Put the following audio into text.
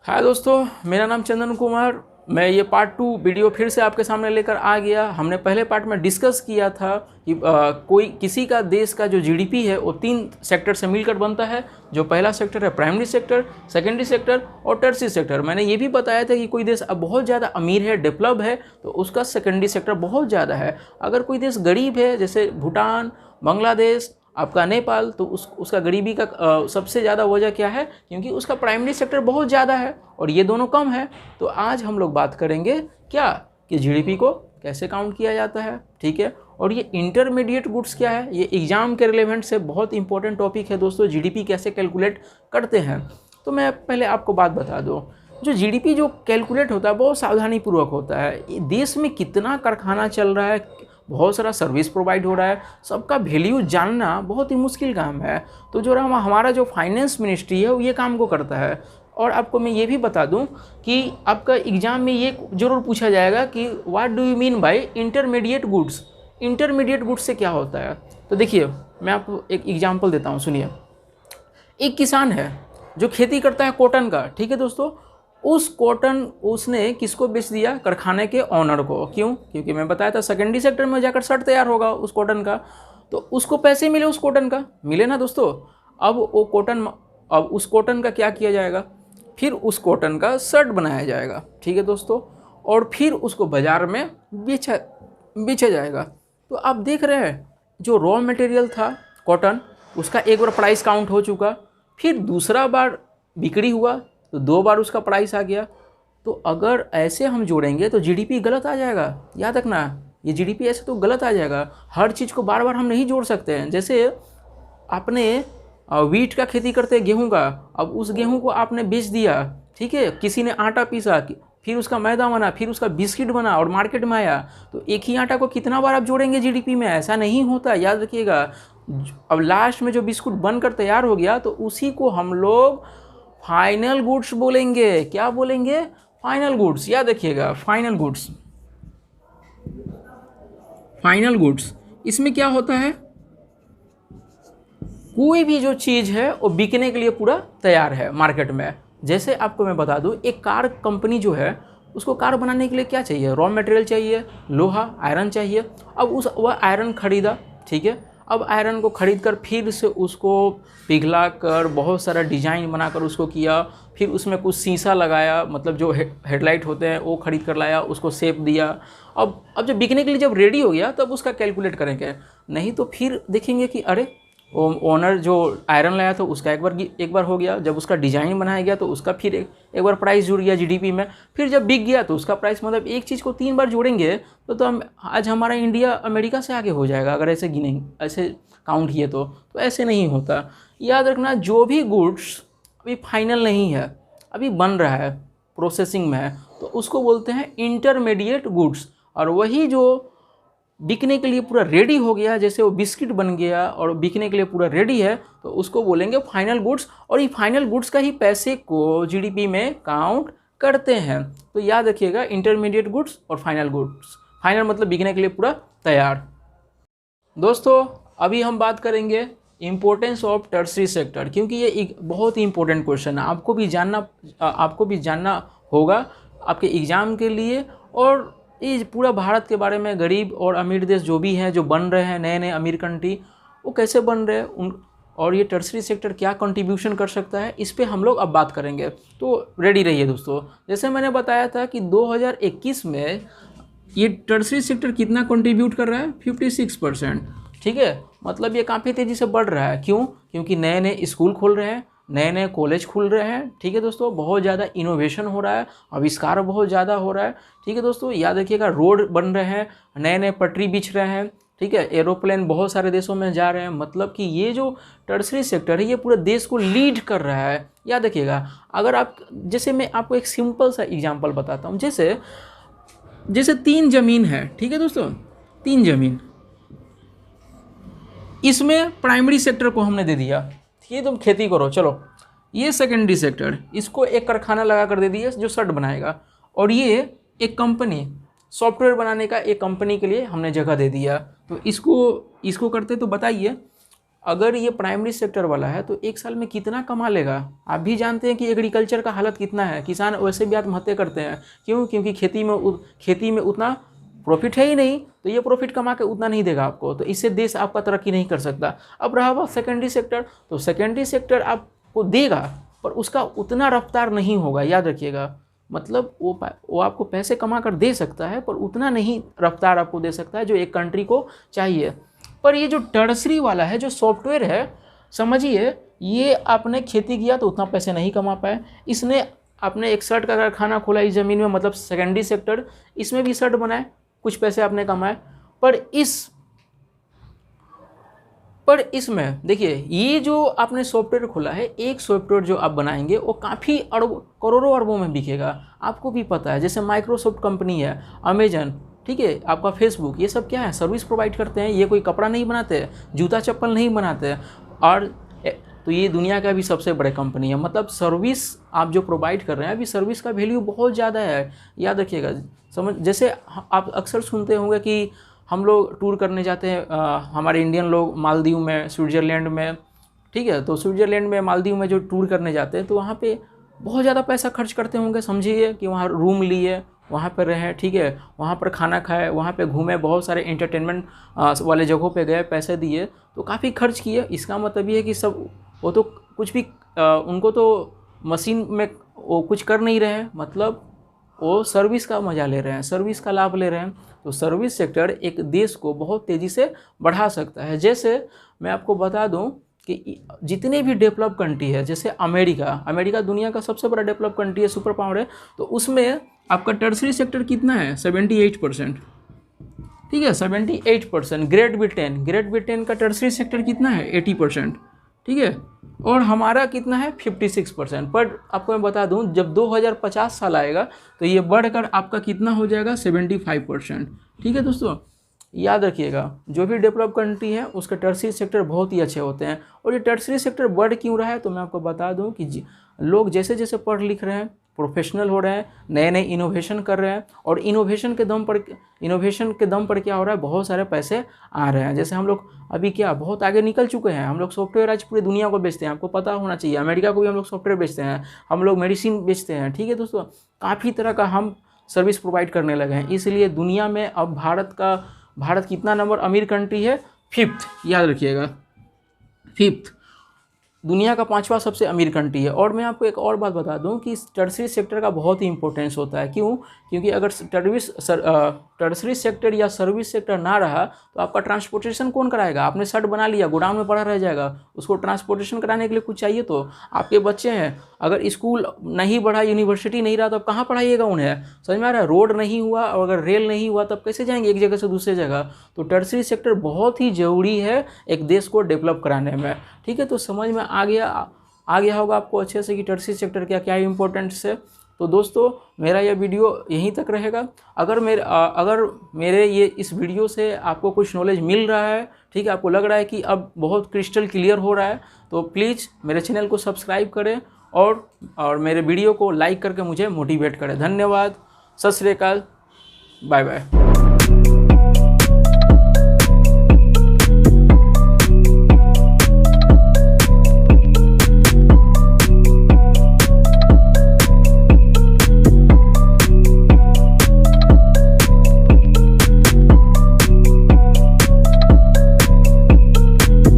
हाय दोस्तों, मेरा नाम चंदन कुमार। मैं ये पार्ट 2 वीडियो फिर से आपके सामने लेकर आ गया। हमने पहले पार्ट में डिस्कस किया था कि कोई किसी का देश का जो जीडीपी है वो 3 सेक्टर से मिलकर बनता है। जो पहला सेक्टर है प्राइमरी सेक्टर, सेकेंडरी सेक्टर और टर्शियरी सेक्टर। मैंने ये भी बताया था कि कोई देश अब बहुत ज़्यादा अमीर है, डेवलप है, तो उसका सेकेंडरी सेक्टर बहुत ज़्यादा है। अगर कोई देश गरीब है, जैसे भूटान, बांग्लादेश, आपका नेपाल, तो उसका गरीबी का सबसे ज़्यादा वजह क्या है? क्योंकि उसका प्राइमरी सेक्टर बहुत ज़्यादा है और ये दोनों कम है। तो आज हम लोग बात करेंगे क्या कि जीडीपी को कैसे काउंट किया जाता है, ठीक है। और ये इंटरमीडिएट गुड्स क्या है, ये एग्जाम के रिलेवेंट से बहुत इंपॉर्टेंट टॉपिक है दोस्तों। जीडीपी कैसे कैलकुलेट करते हैं, तो मैं पहले आपको बात बता दूँ। जो जीडीपी जो कैलकुलेट होता है बहुत सावधानी पूर्वक होता है। देश में कितना कारखाना चल रहा है, बहुत सारा सर्विस प्रोवाइड हो रहा है, सबका वैल्यू जानना बहुत ही मुश्किल काम है। तो जो हमारा जो फाइनेंस मिनिस्ट्री है वो ये काम को करता है। और आपको मैं ये भी बता दूं कि आपका एग्ज़ाम में ये ज़रूर पूछा जाएगा कि what do you mean by intermediate goods. Intermediate goods से क्या होता है? तो देखिए, मैं आपको एक एग्जाम्पल देता हूँ, सुनिए। एक किसान है जो खेती करता है कॉटन का, ठीक है दोस्तों। उस कॉटन उसने किसको बेच दिया? कारखाने के ऑनर को। क्यों? क्योंकि मैं बताया था सेकेंडरी सेक्टर में जाकर शर्ट तैयार होगा उस कॉटन का, तो उसको पैसे मिले, उस कॉटन का मिले ना दोस्तों। अब उस कॉटन का क्या किया जाएगा? फिर उस कॉटन का शर्ट बनाया जाएगा, ठीक है दोस्तों। और फिर उसको बाज़ार में बेचा जाएगा। तो आप देख रहे हैं, जो रॉ मटेरियल था कॉटन, उसका एक बार प्राइस काउंट हो चुका, फिर दूसरा बार बिक्री हुआ तो 2 बार उसका प्राइस आ गया। तो अगर ऐसे हम जोड़ेंगे तो जीडीपी गलत आ जाएगा। याद रखना, ये जीडीपी ऐसे तो गलत आ जाएगा। हर चीज़ को बार बार हम नहीं जोड़ सकते हैं। जैसे आपने वीट का खेती करते हैं, गेहूं का, अब उस गेहूं को आपने बेच दिया, ठीक है। किसी ने आटा पीसा, फिर उसका मैदा बना, फिर उसका बिस्किट बना और मार्केट में आया, तो एक ही आटा को कितना बार आप जोड़ेंगे जीडीपी में? ऐसा नहीं होता, याद रखिएगा। अब लास्ट में जो बिस्कुट बनकर तैयार हो गया तो उसी को हम लोग फाइनल गुड्स बोलेंगे। क्या बोलेंगे? Final goods. याद रखिएगा, फाइनल गुड्स। फाइनल गुड्स इसमें क्या होता है? कोई भी जो चीज़ है वो बिकने के लिए पूरा तैयार है मार्केट में। जैसे आपको मैं बता दूं, एक कार कंपनी जो है उसको कार बनाने के लिए क्या चाहिए? रॉ मटेरियल चाहिए, लोहा, आयरन चाहिए। अब वह आयरन खरीदा, ठीक है। अब आयरन को खरीद कर फिर से उसको पिघला कर बहुत सारा डिजाइन बनाकर उसको किया, फिर उसमें कुछ शीशा लगाया, मतलब जो हेडलाइट होते हैं वो खरीद कर लाया, उसको शेप दिया। अब जब बिकने के लिए जब रेडी हो गया तब उसका कैलकुलेट करेंगे। नहीं तो फिर देखेंगे कि अरे ओनर जो आयरन लाया था उसका एक बार हो गया, जब उसका डिज़ाइन बनाया गया तो उसका फिर एक बार प्राइस जुड़ गया जीडीपी में, फिर जब बिक गया तो उसका प्राइस। मतलब एक चीज़ को 3 बार जोड़ेंगे तो हम आज हमारा इंडिया अमेरिका से आगे हो जाएगा अगर ऐसे गिनेंगे, ऐसे काउंट किए तो ऐसे नहीं होता। याद रखना, जो भी गुड्स अभी फाइनल नहीं है, अभी बन रहा है, प्रोसेसिंग में है, तो उसको बोलते हैं इंटरमीडिएट गुड्स। और वही जो बिकने के लिए पूरा रेडी हो गया, जैसे वो बिस्किट बन गया और बिकने के लिए पूरा रेडी है, तो उसको बोलेंगे फाइनल गुड्स। और ये फाइनल गुड्स का ही पैसे को जीडीपी में काउंट करते हैं। तो याद रखिएगा, इंटरमीडिएट गुड्स और फाइनल गुड्स। फाइनल मतलब बिकने के लिए पूरा तैयार। दोस्तों, अभी हम बात करेंगे इम्पोर्टेंस ऑफ टर्शियरी सेक्टर, क्योंकि ये एक बहुत ही इंपॉर्टेंट क्वेश्चन है। आपको भी जानना होगा आपके एग्ज़ाम के लिए। और ये पूरा भारत के बारे में, गरीब और अमीर देश जो भी हैं, जो बन रहे हैं नए नए अमीर कंट्री, वो कैसे बन रहे हैं और ये टर्शियरी सेक्टर क्या कंट्रीब्यूशन कर सकता है, इस पे हम लोग अब बात करेंगे। तो रेडी रहिए दोस्तों। जैसे मैंने बताया था कि 2021 में ये टर्शियरी सेक्टर कितना कंट्रीब्यूट कर रहा है? 56%, ठीक है। मतलब ये काफ़ी तेज़ी से बढ़ रहा है। क्यों? क्योंकि नए नए स्कूल खोल रहे हैं, नए नए कॉलेज खुल रहे हैं, ठीक है दोस्तों। बहुत ज़्यादा इनोवेशन हो रहा है, आविष्कार बहुत ज़्यादा हो रहा है, ठीक है दोस्तों। याद रखिएगा, रोड बन रहे हैं, नए नए पटरी बिछ रहे हैं, ठीक है। एरोप्लेन बहुत सारे देशों में जा रहे हैं। मतलब कि ये जो टर्शियरी सेक्टर है ये पूरे देश को लीड कर रहा है। याद रखिएगा, अगर आप, जैसे मैं आपको एक सिंपल सा एग्जाम्पल बताता हूँ। जैसे 3 ज़मीन है, ठीक है दोस्तों, 3 ज़मीन, इसमें प्राइमरी सेक्टर को हमने दे दिया, ये तुम खेती करो, चलो। ये सेकेंडरी सेक्टर, इसको एक कारखाना लगा कर दे दिया जो शर्ट बनाएगा। और ये एक कंपनी, सॉफ्टवेयर बनाने का एक कंपनी के लिए हमने जगह दे दिया। तो इसको करते तो बताइए, अगर ये प्राइमरी सेक्टर वाला है तो एक साल में कितना कमा लेगा? आप भी जानते हैं कि एग्रीकल्चर का हालत कितना है, किसान वैसे भी आत्महत्या करते हैं। क्यों? क्योंकि खेती में उतना प्रॉफिट है ही नहीं, तो ये प्रॉफिट कमा के उतना नहीं देगा आपको, तो इससे देश आपका तरक्की नहीं कर सकता। अब रहा बात सेकेंडरी सेक्टर, तो सेकेंडरी सेक्टर आपको देगा पर उसका उतना रफ्तार नहीं होगा, याद रखिएगा। मतलब वो आपको पैसे कमा कर दे सकता है पर उतना नहीं रफ्तार आपको दे सकता है जो एक कंट्री को चाहिए। पर ये जो टर्सरी वाला है, जो सॉफ्टवेयर है, समझिए ये आपने खेती किया तो उतना पैसे नहीं कमा पाए, इसने आपने एक शर्ट का कारखाना खोला इस ज़मीन में, मतलब सेकेंडरी सेक्टर, इसमें भी शर्ट बनाए, कुछ पैसे आपने कमाए। पर इसमें देखिए, ये जो आपने सॉफ्टवेयर खोला है, एक सॉफ्टवेयर जो आप बनाएंगे वो काफ़ी करोड़ों अरबों में बिकेगा। आपको भी पता है, जैसे माइक्रोसॉफ्ट कंपनी है, अमेजन, ठीक है, आपका फेसबुक, ये सब क्या है? सर्विस प्रोवाइड करते हैं। ये कोई कपड़ा नहीं बनाते हैं, जूता चप्पल नहीं बनाते हैं, और तो ये दुनिया का भी सबसे बड़े कंपनी है। मतलब सर्विस आप जो प्रोवाइड कर रहे हैं, अभी सर्विस का वैल्यू बहुत ज़्यादा है, याद रखिएगा। जैसे आप अक्सर सुनते होंगे कि हम लोग टूर करने जाते हैं, हमारे इंडियन लोग मालदीव में, स्विट्ज़रलैंड में, ठीक है, तो स्विट्ज़रलैंड में, मालदीव में जो टूर करने जाते हैं तो वहाँ पे बहुत ज़्यादा पैसा खर्च करते होंगे। समझिए कि वहाँ रूम लिए, वहाँ पर रहें, ठीक है, वहाँ पर खाना खाए, वहाँ पे घूमे, बहुत सारे एंटरटेनमेंट वाले जगहों पे गए, पैसे दिए, तो काफ़ी खर्च किए। इसका मतलब ये है कि सब वो तो कुछ भी उनको तो मशीन में वो कुछ कर नहीं रहे हैं, मतलब वो सर्विस का मज़ा ले रहे हैं, सर्विस का लाभ ले रहे हैं। तो सर्विस सेक्टर एक देश को बहुत तेज़ी से बढ़ा सकता है। जैसे मैं आपको बता दूं कि जितने भी डेवलप कंट्री है, जैसे अमेरिका दुनिया का सबसे बड़ा डेवलप कंट्री है, सुपर पावर है, तो उसमें आपका टर्सरी सेक्टर कितना है? 78%, ठीक है, 78%। ग्रेट ब्रिटेन का टर्सरी सेक्टर कितना है? 80%, ठीक है, और हमारा कितना है? 56%। पर आपको मैं बता दूं, जब 2050 साल आएगा तो ये बढ़कर आपका कितना हो जाएगा? 75%, ठीक है दोस्तों, याद रखिएगा। जो भी डेवलप कंट्री है उसका टर्सरी सेक्टर बहुत ही अच्छे होते हैं। और ये टर्सरी सेक्टर बढ़ क्यों रहा है, तो मैं आपको बता दूं कि लोग जैसे जैसे पढ़ लिख रहे हैं, प्रोफेशनल हो रहे हैं, नए नए इनोवेशन कर रहे हैं, और इनोवेशन के दम पर क्या हो रहा है? बहुत सारे पैसे आ रहे हैं। जैसे हम लोग अभी क्या बहुत आगे निकल चुके हैं, हम लोग सॉफ्टवेयर आज पूरी दुनिया को बेचते हैं, आपको पता होना चाहिए। अमेरिका को भी हम लोग सॉफ्टवेयर बेचते हैं, हम लोग मेडिसिन बेचते हैं, ठीक है दोस्तों, काफ़ी तरह का हम सर्विस प्रोवाइड करने लगे हैं। इसलिए दुनिया में अब भारत कितना नंबर अमीर कंट्री है? 5th, याद रखिएगा, 5th, दुनिया का 5वां सबसे अमीर कंट्री है। और मैं आपको एक और बात बता दूं कि टर्सरी सेक्टर का बहुत ही इंपॉर्टेंस होता है। क्यों? क्योंकि अगर टर्सरी सेक्टर या सर्विस सेक्टर ना रहा तो आपका ट्रांसपोर्टेशन कौन कराएगा? आपने शर्ट बना लिया, गोडाउन में पड़ा रह जाएगा, उसको ट्रांसपोर्टेशन कराने के लिए कुछ चाहिए। तो आपके बच्चे हैं, अगर स्कूल नहीं बढ़ा, यूनिवर्सिटी नहीं रहा, तो आप कहाँ पढ़ाइएगा उन्हें? समझ में आ रहा है? रोड नहीं हुआ और अगर रेल नहीं हुआ तब कैसे जाएंगे एक जगह से दूसरी जगह? तो टर्सरी सेक्टर बहुत ही ज़रूरी है एक देश को डेवलप कराने में, ठीक है। तो समझ में आ गया होगा आपको अच्छे से कि टर्सरी सेक्टर क्या क्या इंपॉर्टेंस है। तो दोस्तों मेरा यह वीडियो यहीं तक रहेगा। अगर मेरे ये इस वीडियो से आपको कुछ नॉलेज मिल रहा है, ठीक है, आपको लग रहा है कि अब बहुत क्रिस्टल क्लियर हो रहा है, तो प्लीज़ मेरे चैनल को सब्सक्राइब करें और मेरे वीडियो को लाइक करके मुझे मोटिवेट करें। धन्यवाद, सत श्री अकाल, बाय बाय।